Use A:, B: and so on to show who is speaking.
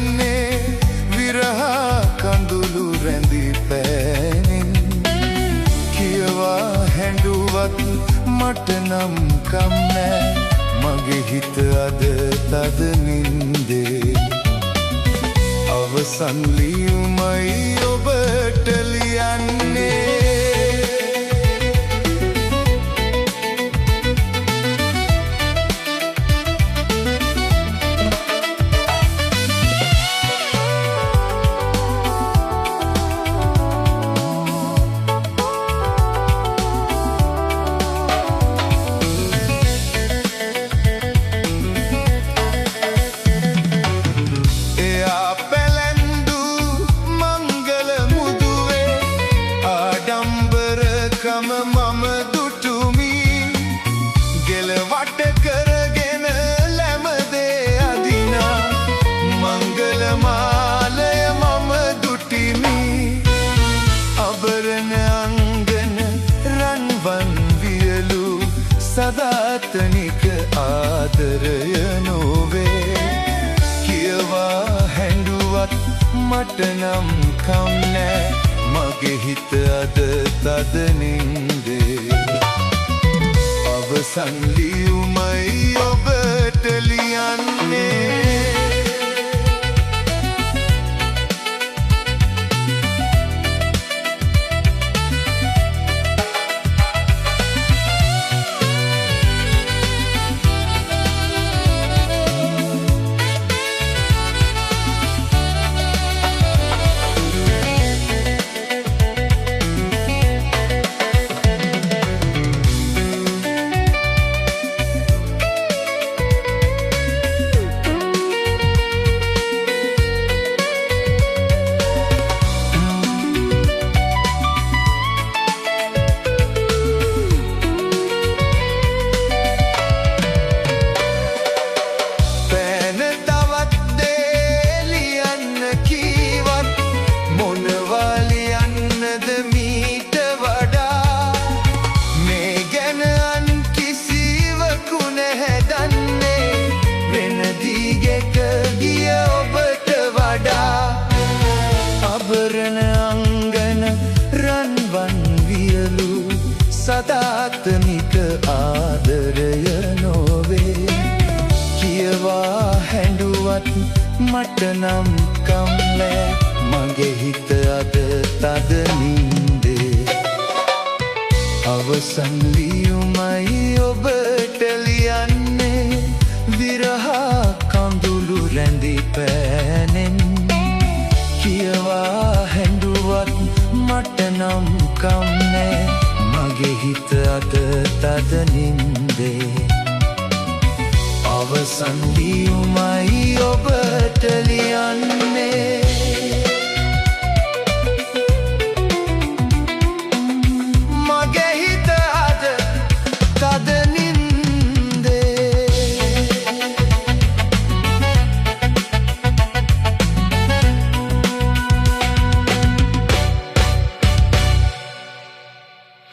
A: යන්නේ විරහ කඳුළු රැඳි පෑනෙන් කියවා හැඬුවත් මට නම් කම් නෑ මගේ හිත අද තද නින්දේ අවසන් ලියුමයි ඔබට ලියන්නේ මම දුටුමි ගෙලවට කරගෙන ලැමදේ අදිනා මංගල මාලය මම දුටිමි අබරණ අංගන රන්වන් වියලු සදාතනික ආදරය නොවේ කියවා හැඬුවත් මට නම් කම් නෑ මගේ හිත අද තද නින්දේ අවසන් ලියුමයි ඔබට ලියන්නේ අබරණ අංගන රන්වන් වියලු සදාතනික ආදරය නොවේ කියවා හැඬුවත් මට නම් කම් නෑ මගේ හිත අද තද නින්දේ අවසන් ලියුමයි ඔබට ලියන්නේ විරහ කඳුළු රැඳි පෑනෙන් කියවා හැඬුවත් මට නම් කම් නෑ මගේ හිත අද තද නින්දේ අවසන් ලියුමයි ඔබට ලියන්නේ